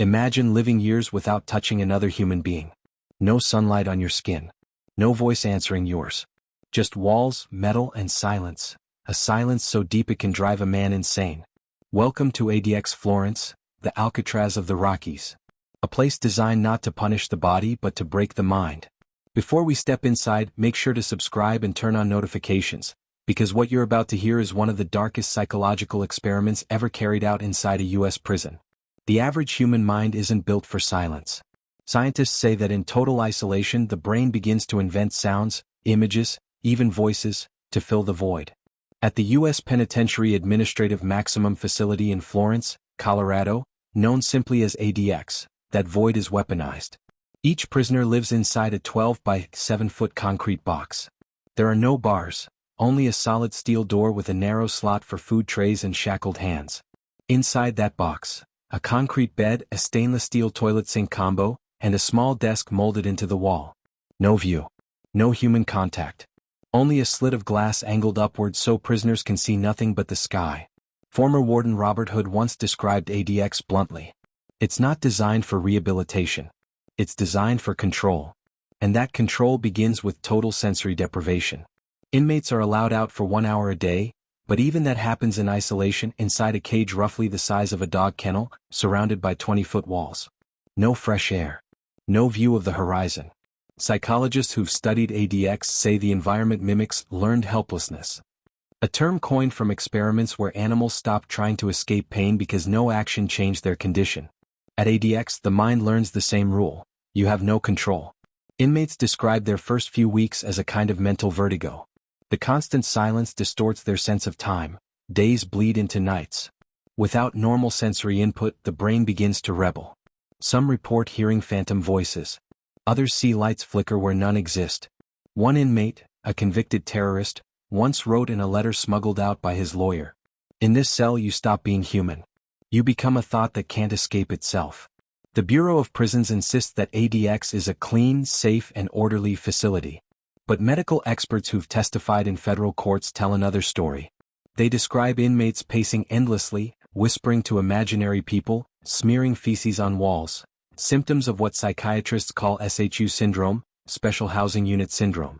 Imagine living years without touching another human being. No sunlight on your skin. No voice answering yours. Just walls, metal, and silence. A silence so deep it can drive a man insane. Welcome to ADX Florence, the Alcatraz of the Rockies. A place designed not to punish the body but to break the mind. Before we step inside, make sure to subscribe and turn on notifications, because what you're about to hear is one of the darkest psychological experiments ever carried out inside a U.S. prison. The average human mind isn't built for silence. Scientists say that in total isolation the brain begins to invent sounds, images, even voices, to fill the void. At the U.S. Penitentiary Administrative Maximum Facility in Florence, Colorado, known simply as ADX, that void is weaponized. Each prisoner lives inside a 12 by 7-foot concrete box. There are no bars, only a solid steel door with a narrow slot for food trays and shackled hands. Inside that box, a concrete bed, a stainless steel toilet sink combo, and a small desk molded into the wall. No view. No human contact. Only a slit of glass angled upward so prisoners can see nothing but the sky. Former Warden Robert Hood once described ADX bluntly. It's not designed for rehabilitation. It's designed for control. And that control begins with total sensory deprivation. Inmates are allowed out for 1 hour a day, but even that happens in isolation inside a cage roughly the size of a dog kennel, surrounded by 20-foot walls. No fresh air. No view of the horizon. Psychologists who've studied ADX say the environment mimics learned helplessness. A term coined from experiments where animals stopped trying to escape pain because no action changed their condition. At ADX, the mind learns the same rule. You have no control. Inmates describe their first few weeks as a kind of mental vertigo. The constant silence distorts their sense of time. Days bleed into nights. Without normal sensory input, the brain begins to rebel. Some report hearing phantom voices. Others see lights flicker where none exist. One inmate, a convicted terrorist, once wrote in a letter smuggled out by his lawyer, "In this cell you stop being human. You become a thought that can't escape itself." The Bureau of Prisons insists that ADX is a clean, safe, and orderly facility. But medical experts who've testified in federal courts tell another story. They describe inmates pacing endlessly, whispering to imaginary people, smearing feces on walls. Symptoms of what psychiatrists call SHU syndrome, Special Housing Unit Syndrome.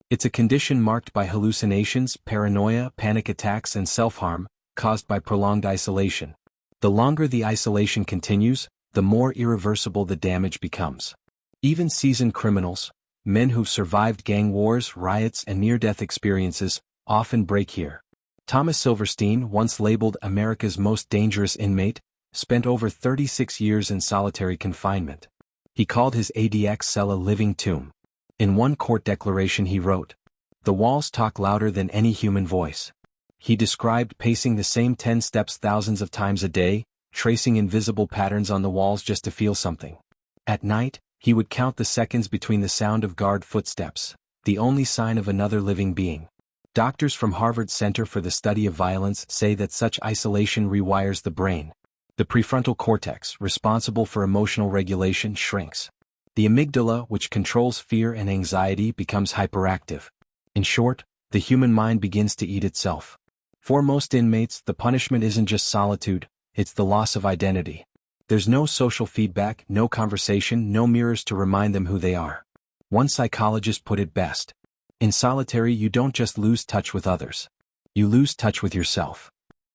It's a condition marked by hallucinations, paranoia, panic attacks, and self-harm, caused by prolonged isolation. The longer the isolation continues, the more irreversible the damage becomes. Even seasoned criminals, men who've survived gang wars, riots, and near-death experiences, often break here. Thomas Silverstein, once labeled America's most dangerous inmate, spent over 36 years in solitary confinement. He called his ADX cell a living tomb. In one court declaration he wrote, "The walls talk louder than any human voice." He described pacing the same 10 steps thousands of times a day, tracing invisible patterns on the walls just to feel something. At night, he would count the seconds between the sound of guard footsteps, the only sign of another living being. Doctors from Harvard's Center for the Study of Violence say that such isolation rewires the brain. The prefrontal cortex, responsible for emotional regulation, shrinks. The amygdala, which controls fear and anxiety, becomes hyperactive. In short, the human mind begins to eat itself. For most inmates, the punishment isn't just solitude, it's the loss of identity. There's no social feedback, no conversation, no mirrors to remind them who they are. One psychologist put it best. In solitary you don't just lose touch with others. You lose touch with yourself.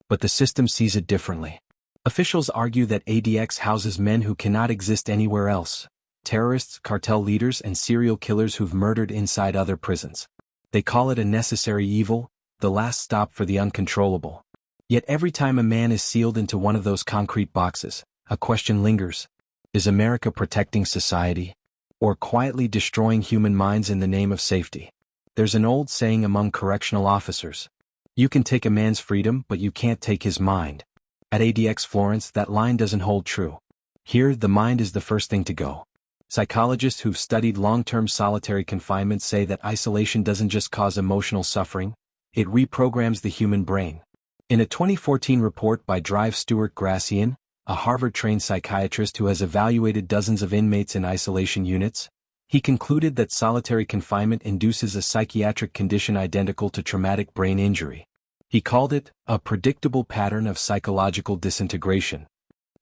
But the system sees it differently. Officials argue that ADX houses men who cannot exist anywhere else. Terrorists, cartel leaders, and serial killers who've murdered inside other prisons. They call it a necessary evil, the last stop for the uncontrollable. Yet every time a man is sealed into one of those concrete boxes, a question lingers. Is America protecting society? Or quietly destroying human minds in the name of safety? There's an old saying among correctional officers. You can take a man's freedom, but you can't take his mind. At ADX Florence, that line doesn't hold true. Here, the mind is the first thing to go. Psychologists who've studied long-term solitary confinement say that isolation doesn't just cause emotional suffering, it reprograms the human brain. In a 2014 report by Drive Stewart Gracian, a Harvard-trained psychiatrist who has evaluated dozens of inmates in isolation units, he concluded that solitary confinement induces a psychiatric condition identical to traumatic brain injury. He called it a predictable pattern of psychological disintegration.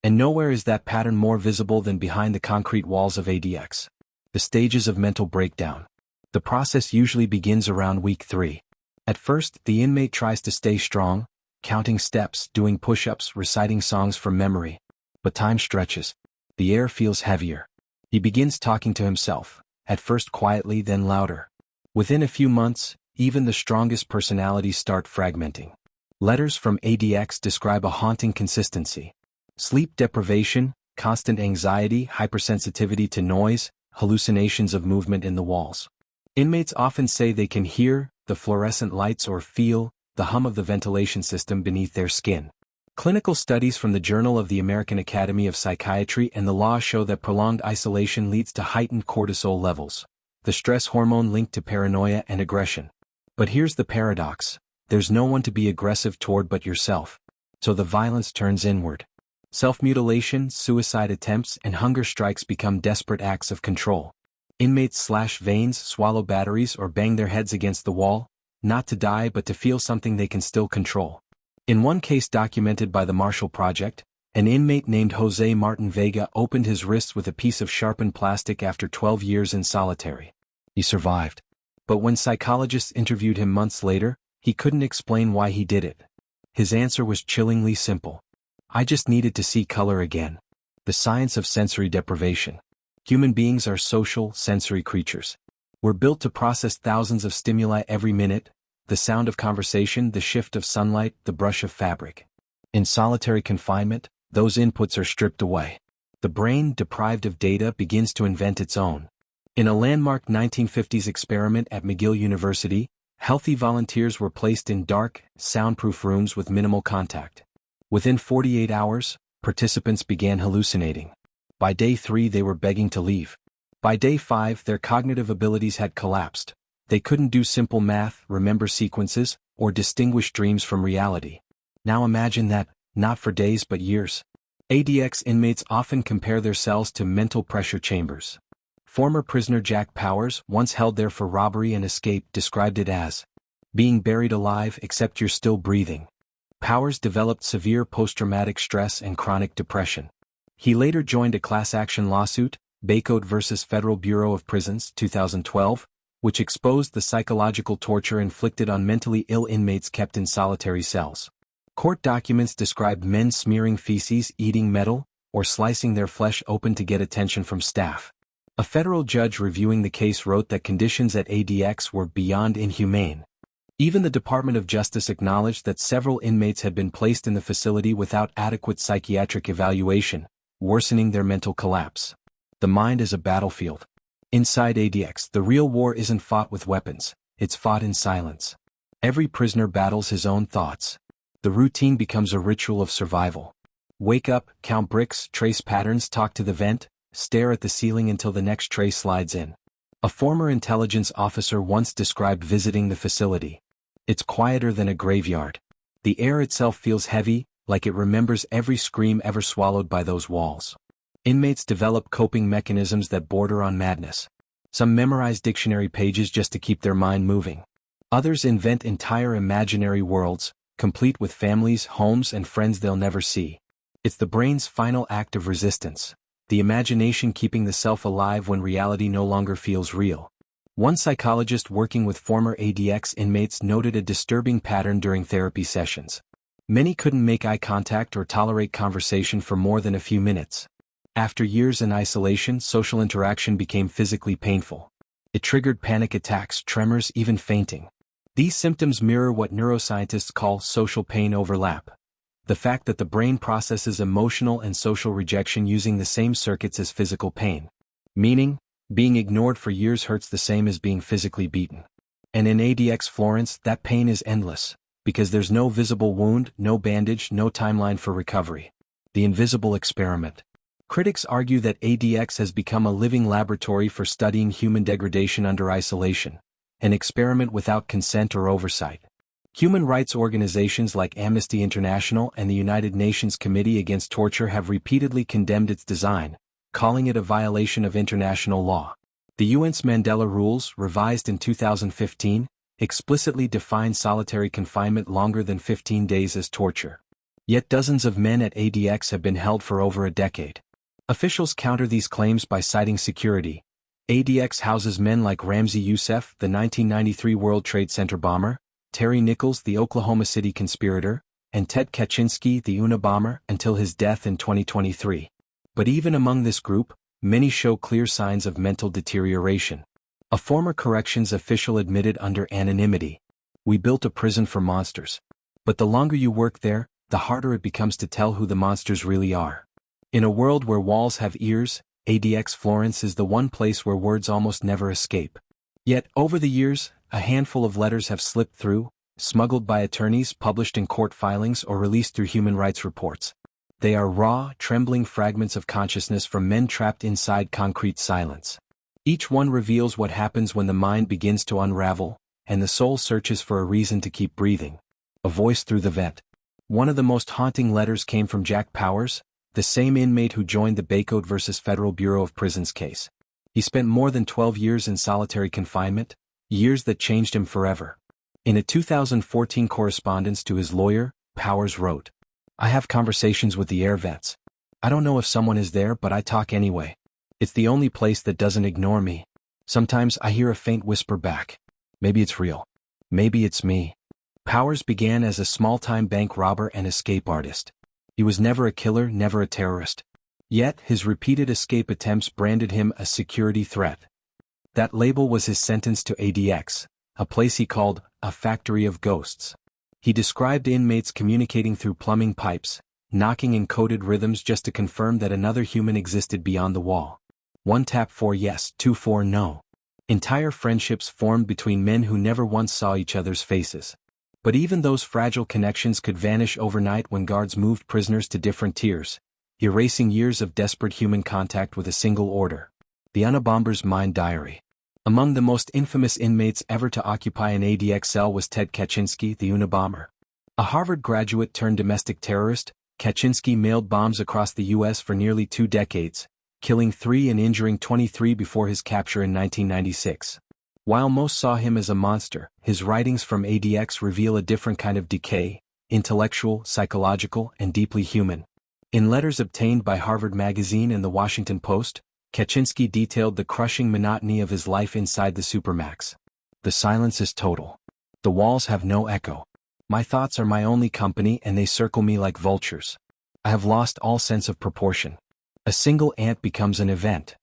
And nowhere is that pattern more visible than behind the concrete walls of ADX. The stages of mental breakdown. The process usually begins around week 3. At first, the inmate tries to stay strong, counting steps, doing push-ups, reciting songs from memory. But time stretches. The air feels heavier. He begins talking to himself, at first quietly, then louder. Within a few months, even the strongest personalities start fragmenting. Letters from ADX describe a haunting consistency. Sleep deprivation, constant anxiety, hypersensitivity to noise, hallucinations of movement in the walls. Inmates often say they can hear the fluorescent lights or feel the hum of the ventilation system beneath their skin. Clinical studies from the Journal of the American Academy of Psychiatry and the Law show that prolonged isolation leads to heightened cortisol levels, the stress hormone linked to paranoia and aggression. But here's the paradox. There's no one to be aggressive toward but yourself. So the violence turns inward. Self-mutilation, suicide attempts, and hunger strikes become desperate acts of control. Inmates slash veins, swallow batteries, or bang their heads against the wall, not to die but to feel something they can still control. In one case documented by the Marshall Project, an inmate named Jose Martin Vega opened his wrists with a piece of sharpened plastic after 12 years in solitary. He survived. But when psychologists interviewed him months later, he couldn't explain why he did it. His answer was chillingly simple. I just needed to see color again. The science of sensory deprivation. Human beings are social, sensory creatures. We're built to process thousands of stimuli every minute, the sound of conversation, the shift of sunlight, the brush of fabric. In solitary confinement, those inputs are stripped away. The brain, deprived of data, begins to invent its own. In a landmark 1950s experiment at McGill University, healthy volunteers were placed in dark, soundproof rooms with minimal contact. Within 48 hours, participants began hallucinating. By day 3 they were begging to leave. By day 5 their cognitive abilities had collapsed. They couldn't do simple math, remember sequences, or distinguish dreams from reality. Now imagine that, not for days but years. ADX inmates often compare their cells to mental pressure chambers. Former prisoner Jack Powers, once held there for robbery and escape, described it as being buried alive except you're still breathing. Powers developed severe post-traumatic stress and chronic depression. He later joined a class-action lawsuit, Bacote versus Federal Bureau of Prisons, 2012, which exposed the psychological torture inflicted on mentally ill inmates kept in solitary cells. Court documents described men smearing feces, eating metal, or slicing their flesh open to get attention from staff. A federal judge reviewing the case wrote that conditions at ADX were beyond inhumane. Even the Department of Justice acknowledged that several inmates had been placed in the facility without adequate psychiatric evaluation, worsening their mental collapse. The mind is a battlefield. Inside ADX, the real war isn't fought with weapons, it's fought in silence. Every prisoner battles his own thoughts. The routine becomes a ritual of survival. Wake up, count bricks, trace patterns, talk to the vent, stare at the ceiling until the next tray slides in. A former intelligence officer once described visiting the facility. It's quieter than a graveyard. The air itself feels heavy, like it remembers every scream ever swallowed by those walls. Inmates develop coping mechanisms that border on madness. Some memorize dictionary pages just to keep their mind moving. Others invent entire imaginary worlds, complete with families, homes, and friends they'll never see. It's the brain's final act of resistance, the imagination keeping the self alive when reality no longer feels real. One psychologist working with former ADX inmates noted a disturbing pattern during therapy sessions. Many couldn't make eye contact or tolerate conversation for more than a few minutes. After years in isolation, social interaction became physically painful. It triggered panic attacks, tremors, even fainting. These symptoms mirror what neuroscientists call social pain overlap. The fact that the brain processes emotional and social rejection using the same circuits as physical pain. Meaning, being ignored for years hurts the same as being physically beaten. And in ADX Florence, that pain is endless, because there's no visible wound, no bandage, no timeline for recovery. The invisible experiment. Critics argue that ADX has become a living laboratory for studying human degradation under isolation, an experiment without consent or oversight. Human rights organizations like Amnesty International and the United Nations Committee Against Torture have repeatedly condemned its design, calling it a violation of international law. The UN's Mandela Rules, revised in 2015, explicitly define solitary confinement longer than 15 days as torture. Yet dozens of men at ADX have been held for over a decade. Officials counter these claims by citing security. ADX houses men like Ramzi Youssef, the 1993 World Trade Center bomber, Terry Nichols, the Oklahoma City conspirator, and Ted Kaczynski, the Unabomber, until his death in 2023. But even among this group, many show clear signs of mental deterioration. A former corrections official admitted under anonymity, "We built a prison for monsters. But the longer you work there, the harder it becomes to tell who the monsters really are." In a world where walls have ears, ADX Florence is the one place where words almost never escape. Yet, over the years, a handful of letters have slipped through, smuggled by attorneys, published in court filings, or released through human rights reports. They are raw, trembling fragments of consciousness from men trapped inside concrete silence. Each one reveals what happens when the mind begins to unravel, and the soul searches for a reason to keep breathing. A voice through the vent. One of the most haunting letters came from Jack Powers, the same inmate who joined the Bacote versus Federal Bureau of Prisons case. He spent more than 12 years in solitary confinement, years that changed him forever. In a 2014 correspondence to his lawyer, Powers wrote, "I have conversations with the air vents. I don't know if someone is there, but I talk anyway. It's the only place that doesn't ignore me. Sometimes I hear a faint whisper back. Maybe it's real. Maybe it's me." Powers began as a small-time bank robber and escape artist. He was never a killer, never a terrorist. Yet, his repeated escape attempts branded him a security threat. That label was his sentence to ADX, a place he called a factory of ghosts. He described inmates communicating through plumbing pipes, knocking in coded rhythms just to confirm that another human existed beyond the wall. One tap for yes, two for no. Entire friendships formed between men who never once saw each other's faces. But even those fragile connections could vanish overnight when guards moved prisoners to different tiers, erasing years of desperate human contact with a single order. The Unabomber's Mind Diary. Among the most infamous inmates ever to occupy an ADX cell was Ted Kaczynski, the Unabomber. A Harvard graduate turned domestic terrorist, Kaczynski mailed bombs across the U.S. for nearly 2 decades, killing 3 and injuring 23 before his capture in 1996. While most saw him as a monster, his writings from ADX reveal a different kind of decay, intellectual, psychological, and deeply human. In letters obtained by Harvard Magazine and the Washington Post, Kaczynski detailed the crushing monotony of his life inside the Supermax. "The silence is total. The walls have no echo. My thoughts are my only company and they circle me like vultures. I have lost all sense of proportion. A single ant becomes an event."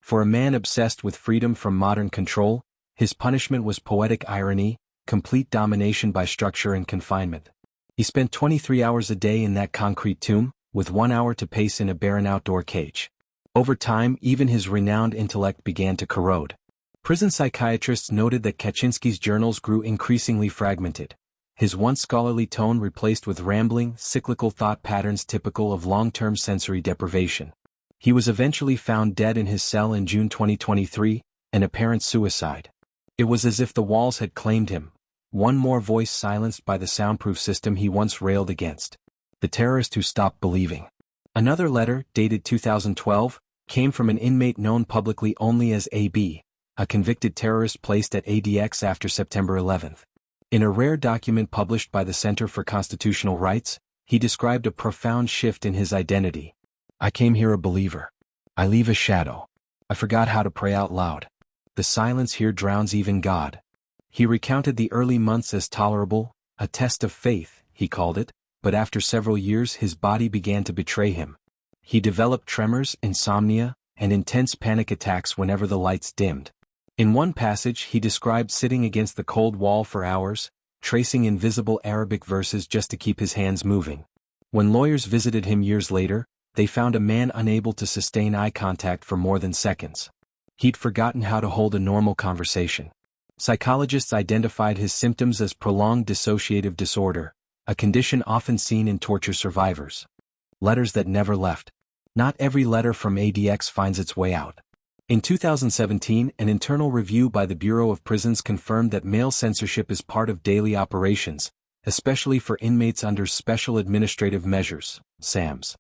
For a man obsessed with freedom from modern control, his punishment was poetic irony, complete domination by structure and confinement. He spent 23 hours a day in that concrete tomb, with 1 hour to pace in a barren outdoor cage. Over time, even his renowned intellect began to corrode. Prison psychiatrists noted that Kaczynski's journals grew increasingly fragmented. His once scholarly tone replaced with rambling, cyclical thought patterns typical of long-term sensory deprivation. He was eventually found dead in his cell in June 2023, an apparent suicide. It was as if the walls had claimed him, one more voice silenced by the soundproof system he once railed against. The terrorist who stopped believing. Another letter, dated 2012, came from an inmate known publicly only as AB, a convicted terrorist placed at ADX after September 11. In a rare document published by the Center for Constitutional Rights, he described a profound shift in his identity. "I came here a believer. I leave a shadow. I forgot how to pray out loud. The silence here drowns even God." He recounted the early months as tolerable, a test of faith, he called it, but after several years his body began to betray him. He developed tremors, insomnia, and intense panic attacks whenever the lights dimmed. In one passage he described sitting against the cold wall for hours, tracing invisible Arabic verses just to keep his hands moving. When lawyers visited him years later, they found a man unable to sustain eye contact for more than seconds. He'd forgotten how to hold a normal conversation. Psychologists identified his symptoms as prolonged dissociative disorder, a condition often seen in torture survivors. Letters that never left. Not every letter from ADX finds its way out. In 2017, an internal review by the Bureau of Prisons confirmed that mail censorship is part of daily operations, especially for inmates under Special Administrative Measures, SAMs.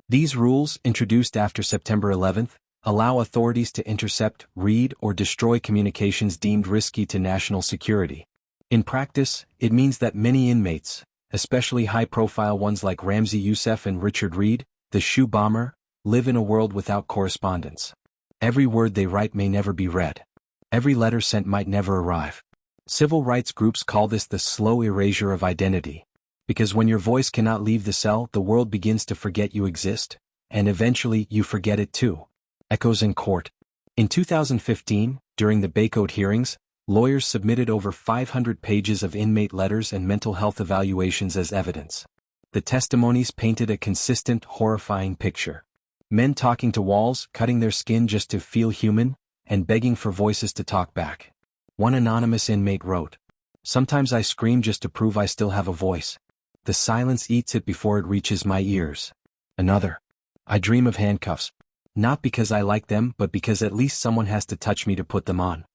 These rules, introduced after September 11, allow authorities to intercept, read, or destroy communications deemed risky to national security. In practice, it means that many inmates, especially high-profile ones like Ramzi Youssef and Richard Reed, the shoe bomber, live in a world without correspondence. Every word they write may never be read. Every letter sent might never arrive. Civil rights groups call this the slow erasure of identity. Because when your voice cannot leave the cell, the world begins to forget you exist, and eventually you forget it too. Echoes in court. In 2015, during the Bacote hearings, lawyers submitted over 500 pages of inmate letters and mental health evaluations as evidence. The testimonies painted a consistent, horrifying picture. Men talking to walls, cutting their skin just to feel human, and begging for voices to talk back. One anonymous inmate wrote, "Sometimes I scream just to prove I still have a voice. The silence eats it before it reaches my ears." Another, "I dream of handcuffs. Not because I like them but because at least someone has to touch me to put them on."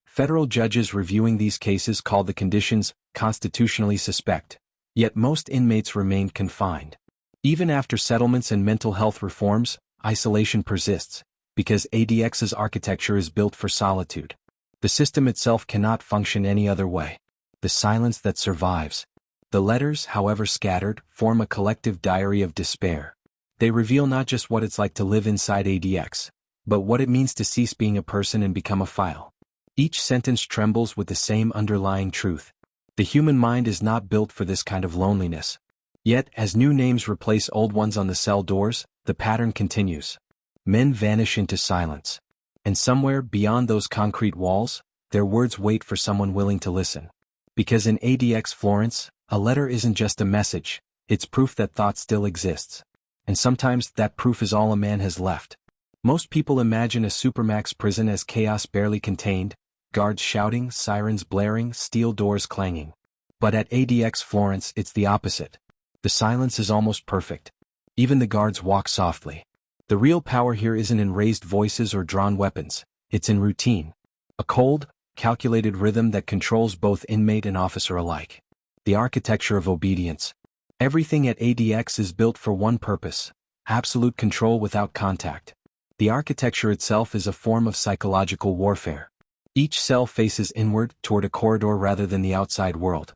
Federal judges reviewing these cases called the conditions constitutionally suspect, yet most inmates remained confined. Even after settlements and mental health reforms, isolation persists, because ADX's architecture is built for solitude. The system itself cannot function any other way. The silence that survives. The letters, however scattered, form a collective diary of despair. They reveal not just what it's like to live inside ADX, but what it means to cease being a person and become a file. Each sentence trembles with the same underlying truth. The human mind is not built for this kind of loneliness. Yet, as new names replace old ones on the cell doors, the pattern continues. Men vanish into silence. And somewhere beyond those concrete walls, their words wait for someone willing to listen. Because in ADX Florence, a letter isn't just a message, it's proof that thought still exists. And sometimes that proof is all a man has left. Most people imagine a Supermax prison as chaos barely contained, guards shouting, sirens blaring, steel doors clanging. But at ADX Florence it's the opposite. The silence is almost perfect. Even the guards walk softly. The real power here isn't in raised voices or drawn weapons, it's in routine. A cold, calculated rhythm that controls both inmate and officer alike. The architecture of obedience. Everything at ADX is built for one purpose: absolute control without contact. The architecture itself is a form of psychological warfare. Each cell faces inward, toward a corridor rather than the outside world.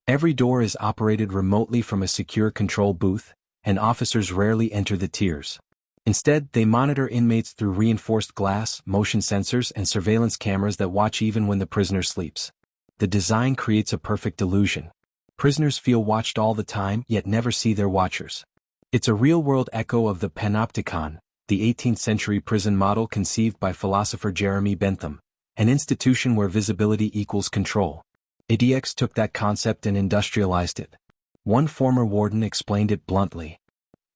Every door is operated remotely from a secure control booth, and officers rarely enter the tiers. Instead, they monitor inmates through reinforced glass, motion sensors, and surveillance cameras that watch even when the prisoner sleeps. The design creates a perfect illusion. Prisoners feel watched all the time, yet never see their watchers. It's a real-world echo of the panopticon, the 18th-century prison model conceived by philosopher Jeremy Bentham, an institution where visibility equals control. ADX took that concept and industrialized it. One former warden explained it bluntly.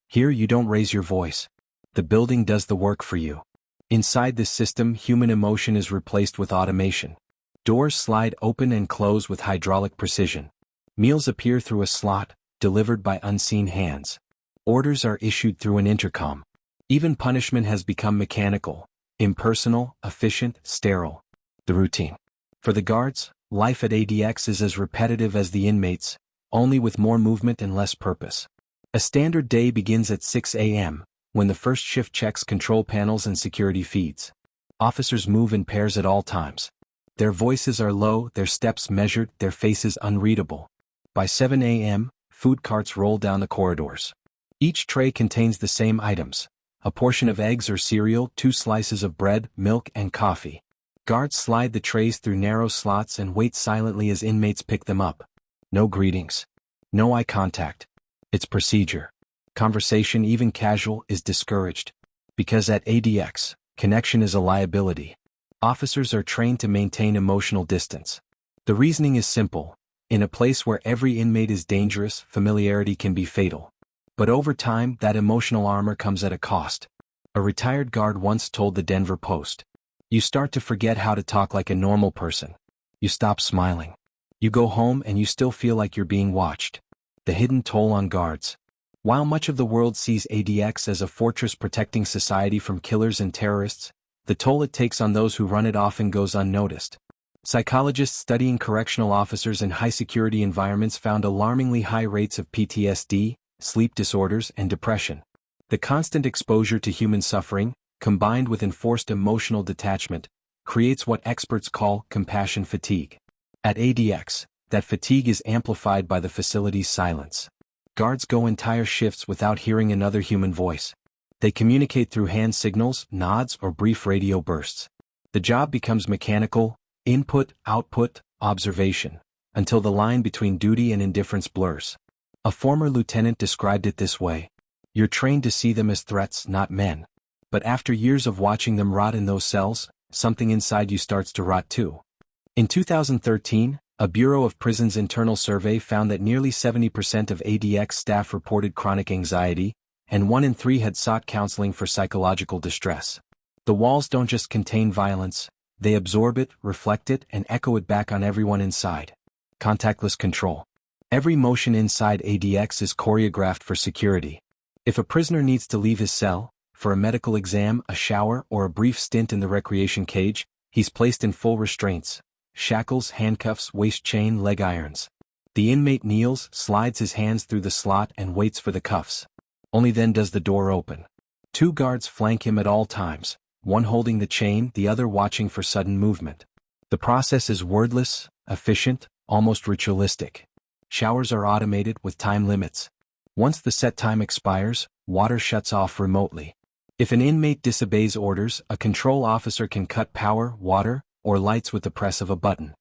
"Here you don't raise your voice. The building does the work for you." Inside this system, human emotion is replaced with automation. Doors slide open and close with hydraulic precision. Meals appear through a slot, delivered by unseen hands. Orders are issued through an intercom. Even punishment has become mechanical, impersonal, efficient, sterile. The routine. For the guards, life at ADX is as repetitive as the inmates, only with more movement and less purpose. A standard day begins at 6 a.m., when the first shift checks control panels and security feeds. Officers move in pairs at all times. Their voices are low, their steps measured, their faces unreadable. By 7 a.m., food carts roll down the corridors. Each tray contains the same items: a portion of eggs or cereal, 2 slices of bread, milk, and coffee. Guards slide the trays through narrow slots and wait silently as inmates pick them up. No greetings. No eye contact. It's procedure. Conversation, even casual, is discouraged. Because at ADX, connection is a liability. Officers are trained to maintain emotional distance. The reasoning is simple. In a place where every inmate is dangerous, familiarity can be fatal. But over time, that emotional armor comes at a cost. A retired guard once told the Denver Post, "You start to forget how to talk like a normal person. You stop smiling. You go home and you still feel like you're being watched." The hidden toll on guards. While much of the world sees ADX as a fortress protecting society from killers and terrorists, the toll it takes on those who run it often goes unnoticed. Psychologists studying correctional officers in high-security environments found alarmingly high rates of PTSD, sleep disorders, and depression. The constant exposure to human suffering, combined with enforced emotional detachment, creates what experts call compassion fatigue. At ADX, that fatigue is amplified by the facility's silence. Guards go entire shifts without hearing another human voice. They communicate through hand signals, nods, or brief radio bursts. The job becomes mechanical, input, output, observation, until the line between duty and indifference blurs. A former lieutenant described it this way: "You're trained to see them as threats, not men. But after years of watching them rot in those cells, something inside you starts to rot too." In 2013, a Bureau of Prisons internal survey found that nearly 70% of ADX staff reported chronic anxiety, and 1 in 3 had sought counseling for psychological distress. The walls don't just contain violence, they absorb it, reflect it, and echo it back on everyone inside. Contactless control. Every motion inside ADX is choreographed for security. If a prisoner needs to leave his cell, for a medical exam, a shower, or a brief stint in the recreation cage, he's placed in full restraints: shackles, handcuffs, waist chain, leg irons. The inmate kneels, slides his hands through the slot, and waits for the cuffs. Only then does the door open. 2 guards flank him at all times, one holding the chain, the other watching for sudden movement. The process is wordless, efficient, almost ritualistic. Showers are automated with time limits. Once the set time expires, water shuts off remotely. If an inmate disobeys orders, a control officer can cut power, water, or lights with the press of a button.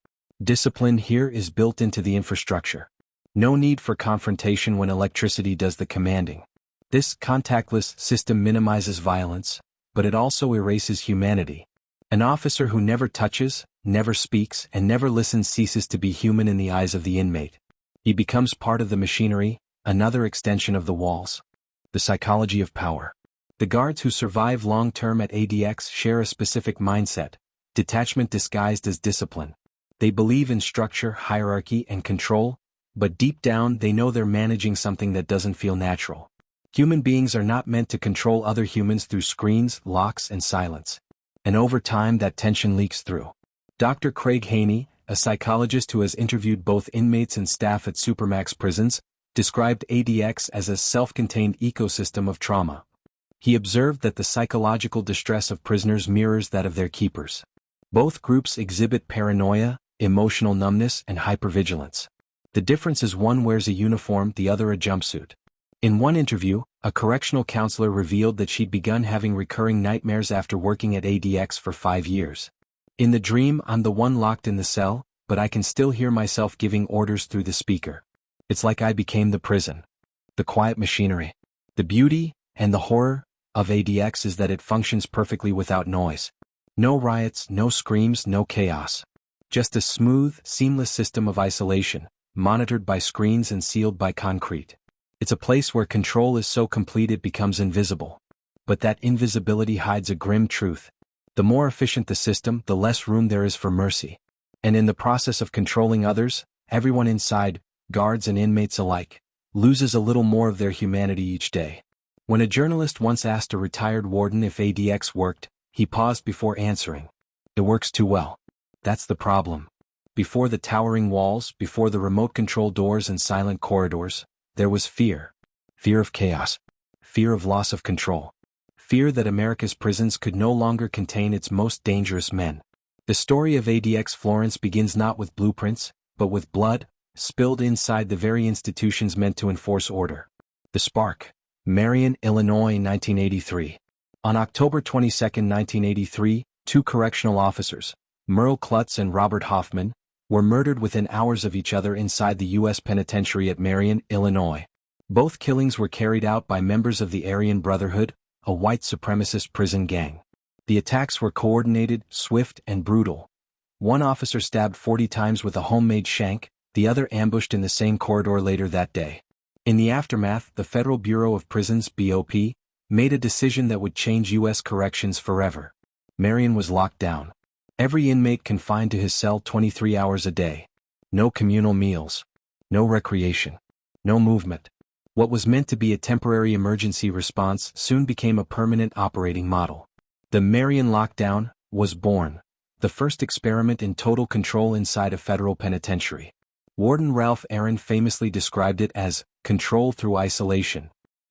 Discipline here is built into the infrastructure. No need for confrontation when electricity does the commanding. This contactless system minimizes violence, but it also erases humanity. An officer who never touches, never speaks, and never listens ceases to be human in the eyes of the inmate. He becomes part of the machinery, another extension of the walls. The psychology of power. The guards who survive long-term at ADX share a specific mindset: detachment disguised as discipline. They believe in structure, hierarchy, and control, but deep down they know they're managing something that doesn't feel natural. Human beings are not meant to control other humans through screens, locks, and silence. And over time that tension leaks through. Dr. Craig Haney, a psychologist who has interviewed both inmates and staff at Supermax prisons, described ADX as a self-contained ecosystem of trauma. He observed that the psychological distress of prisoners mirrors that of their keepers. Both groups exhibit paranoia, emotional numbness, and hypervigilance. The difference is one wears a uniform, the other a jumpsuit. In one interview, a correctional counselor revealed that she'd begun having recurring nightmares after working at ADX for 5 years. "In the dream, I'm the one locked in the cell, but I can still hear myself giving orders through the speaker. It's like I became the prison." The quiet machinery. The beauty, and the horror, of ADX is that it functions perfectly without noise. No riots, no screams, no chaos. Just a smooth, seamless system of isolation, monitored by screens and sealed by concrete. It's a place where control is so complete it becomes invisible. But that invisibility hides a grim truth. The more efficient the system, the less room there is for mercy. And in the process of controlling others, everyone inside, guards and inmates alike, loses a little more of their humanity each day. When a journalist once asked a retired warden if ADX worked, he paused before answering. "It works too well." That's the problem. Before the towering walls, before the remote control doors and silent corridors, there was fear. Fear of chaos. Fear of loss of control. Fear that America's prisons could no longer contain its most dangerous men. The story of ADX Florence begins not with blueprints, but with blood, spilled inside the very institutions meant to enforce order. The spark. Marion, Illinois, 1983. On October 22, 1983, 2 correctional officers, Merle Klutz and Robert Hoffman, were murdered within hours of each other inside the U.S. penitentiary at Marion, Illinois. Both killings were carried out by members of the Aryan Brotherhood, a white supremacist prison gang. The attacks were coordinated, swift, and brutal. One officer stabbed 40 times with a homemade shank, the other ambushed in the same corridor later that day. In the aftermath, the Federal Bureau of Prisons (BOP) made a decision that would change U.S. corrections forever. Marion was locked down. Every inmate confined to his cell 23 hours a day. No communal meals. No recreation. No movement. What was meant to be a temporary emergency response soon became a permanent operating model. The Marion lockdown was born, the first experiment in total control inside a federal penitentiary. Warden Ralph Aaron famously described it as control through isolation.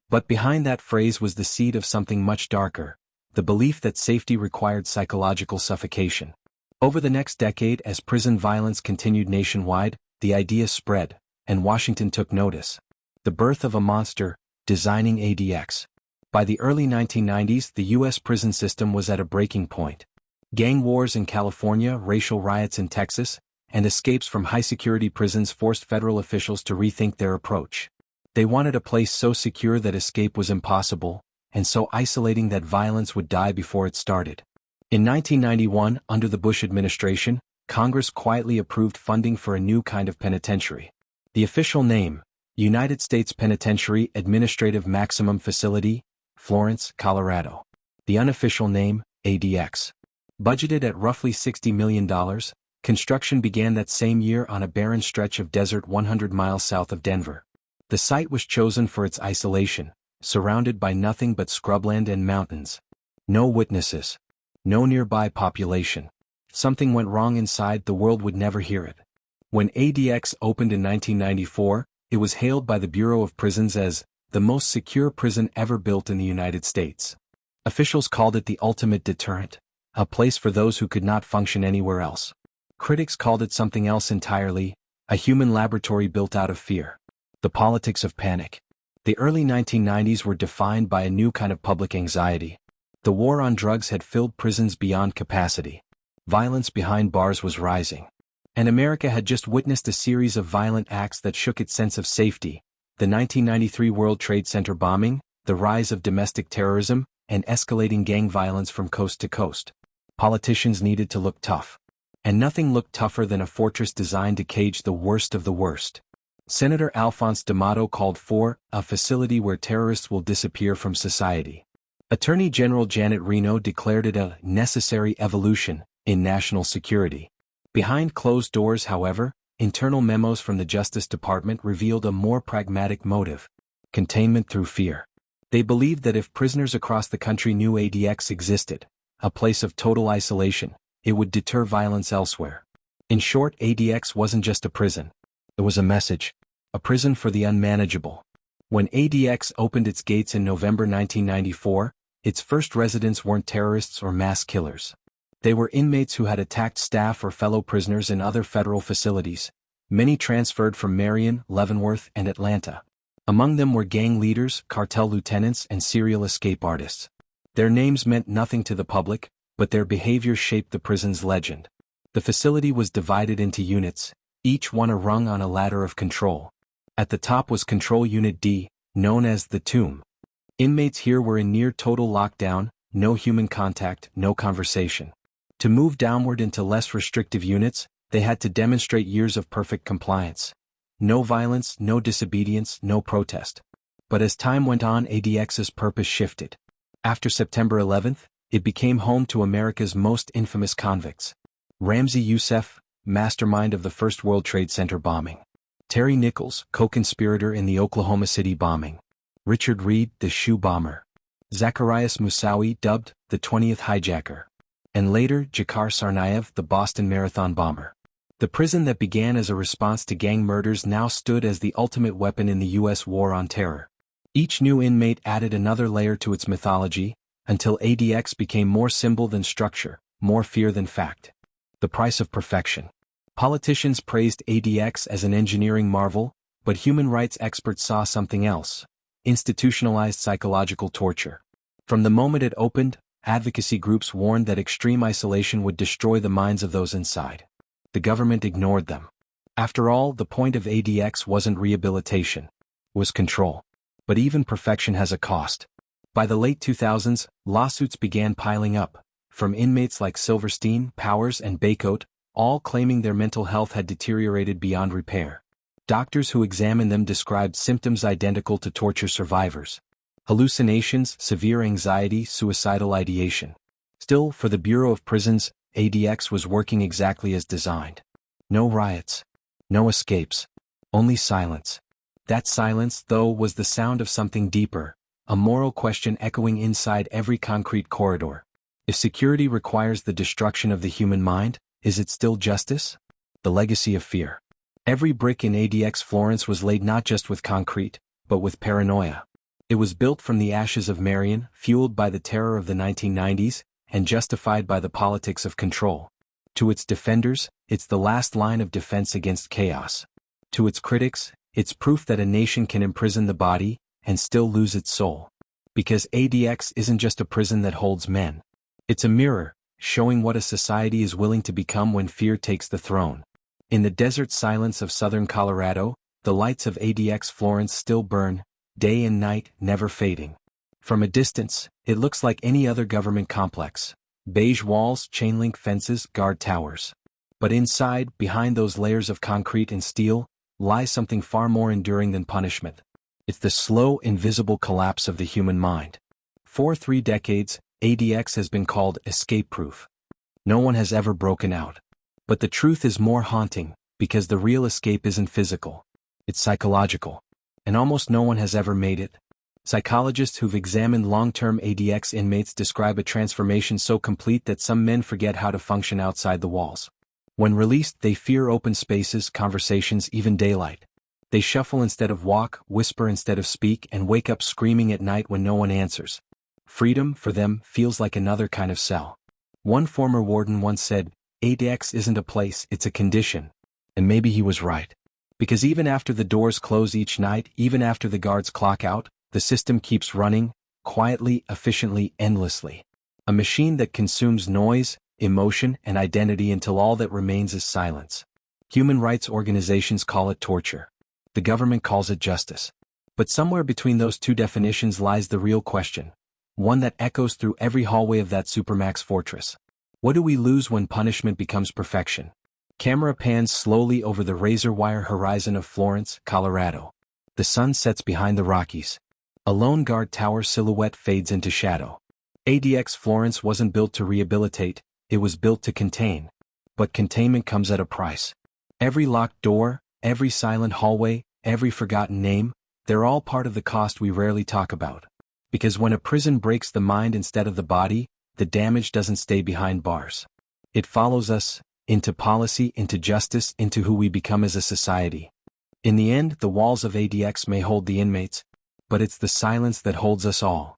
But behind that phrase was the seed of something much darker, the belief that safety required psychological suffocation. Over the next decade, as prison violence continued nationwide, the idea spread, and Washington took notice. The birth of a monster, designing ADX. By the early 1990s, the U.S. prison system was at a breaking point. Gang wars in California, racial riots in Texas, and escapes from high-security prisons forced federal officials to rethink their approach. They wanted a place so secure that escape was impossible, and so isolating that violence would die before it started. In 1991, under the Bush administration, Congress quietly approved funding for a new kind of penitentiary. The official name, United States Penitentiary Administrative Maximum Facility, Florence, Colorado. The unofficial name, ADX. Budgeted at roughly $60 million, construction began that same year on a barren stretch of desert 100 miles south of Denver. The site was chosen for its isolation, surrounded by nothing but scrubland and mountains. No witnesses. No nearby population. Something went wrong inside, the world would never hear it. When ADX opened in 1994, it was hailed by the Bureau of Prisons as the most secure prison ever built in the United States. Officials called it the ultimate deterrent, a place for those who could not function anywhere else. Critics called it something else entirely, a human laboratory built out of fear. The politics of panic. The early 1990s were defined by a new kind of public anxiety. The war on drugs had filled prisons beyond capacity. Violence behind bars was rising. And America had just witnessed a series of violent acts that shook its sense of safety: the 1993 World Trade Center bombing, the rise of domestic terrorism, and escalating gang violence from coast to coast. Politicians needed to look tough. And nothing looked tougher than a fortress designed to cage the worst of the worst. Senator Alphonse D'Amato called for a facility where terrorists will disappear from society. Attorney General Janet Reno declared it a necessary evolution in national security. Behind closed doors, however, internal memos from the Justice Department revealed a more pragmatic motive: containment through fear. They believed that if prisoners across the country knew ADX existed, a place of total isolation, it would deter violence elsewhere. In short, ADX wasn't just a prison. It was a message. A prison for the unmanageable. When ADX opened its gates in November 1994, its first residents weren't terrorists or mass killers. They were inmates who had attacked staff or fellow prisoners in other federal facilities. Many transferred from Marion, Leavenworth, and Atlanta. Among them were gang leaders, cartel lieutenants, and serial escape artists. Their names meant nothing to the public, but their behavior shaped the prison's legend. The facility was divided into units, each one a rung on a ladder of control. At the top was Control Unit D, known as the Tomb. Inmates here were in near total lockdown, no human contact, no conversation. To move downward into less restrictive units, they had to demonstrate years of perfect compliance. No violence, no disobedience, no protest. But as time went on, ADX's purpose shifted. After September 11th, it became home to America's most infamous convicts. Ramzi Youssef, mastermind of the first World Trade Center bombing. Terry Nichols, co-conspirator in the Oklahoma City bombing. Richard Reed, the shoe bomber. Zacarias Moussaoui, dubbed the 20th hijacker. And later, Dzhokhar Tsarnaev, the Boston Marathon bomber. The prison that began as a response to gang murders now stood as the ultimate weapon in the U.S. war on terror. Each new inmate added another layer to its mythology, until ADX became more symbol than structure, more fear than fact. The price of perfection. Politicians praised ADX as an engineering marvel, but human rights experts saw something else: institutionalized psychological torture. From the moment it opened, advocacy groups warned that extreme isolation would destroy the minds of those inside. The government ignored them. After all, the point of ADX wasn't rehabilitation. It was control. But even perfection has a cost. By the late 2000s, lawsuits began piling up, from inmates like Silverstein, Powers, and Bacote, all claiming their mental health had deteriorated beyond repair. Doctors who examined them described symptoms identical to torture survivors: hallucinations, severe anxiety, suicidal ideation. Still, for the Bureau of Prisons, ADX was working exactly as designed. No riots. No escapes. Only silence. That silence, though, was the sound of something deeper, a moral question echoing inside every concrete corridor. If security requires the destruction of the human mind, is it still justice? The legacy of fear. Every brick in ADX Florence was laid not just with concrete, but with paranoia. It was built from the ashes of Marion, fueled by the terror of the 1990s, and justified by the politics of control. To its defenders, it's the last line of defense against chaos. To its critics, it's proof that a nation can imprison the body and still lose its soul. Because ADX isn't just a prison that holds men. It's a mirror, showing what a society is willing to become when fear takes the throne. In the desert silence of southern Colorado, the lights of ADX Florence still burn, day and night, never fading. From a distance, it looks like any other government complex. Beige walls, chain-link fences, guard towers. But inside, behind those layers of concrete and steel, lies something far more enduring than punishment. It's the slow, invisible collapse of the human mind. For 3 decades, ADX has been called escape-proof. No one has ever broken out. But the truth is more haunting, because the real escape isn't physical. It's psychological. And almost no one has ever made it. Psychologists who've examined long-term ADX inmates describe a transformation so complete that some men forget how to function outside the walls. When released, they fear open spaces, conversations, even daylight. They shuffle instead of walk, whisper instead of speak, and wake up screaming at night when no one answers. Freedom, for them, feels like another kind of cell. One former warden once said, "ADX isn't a place, it's a condition." And maybe he was right. Because even after the doors close each night, even after the guards clock out, the system keeps running, quietly, efficiently, endlessly. A machine that consumes noise, emotion, and identity until all that remains is silence. Human rights organizations call it torture. The government calls it justice. But somewhere between those two definitions lies the real question. One that echoes through every hallway of that Supermax fortress. What do we lose when punishment becomes perfection? Camera pans slowly over the razor-wire horizon of Florence, Colorado. The sun sets behind the Rockies. A lone guard tower silhouette fades into shadow. ADX Florence wasn't built to rehabilitate, it was built to contain. But containment comes at a price. Every locked door, every silent hallway, every forgotten name, they're all part of the cost we rarely talk about. Because when a prison breaks the mind instead of the body, the damage doesn't stay behind bars. It follows us, into policy, into justice, into who we become as a society. In the end, the walls of ADX may hold the inmates, but it's the silence that holds us all.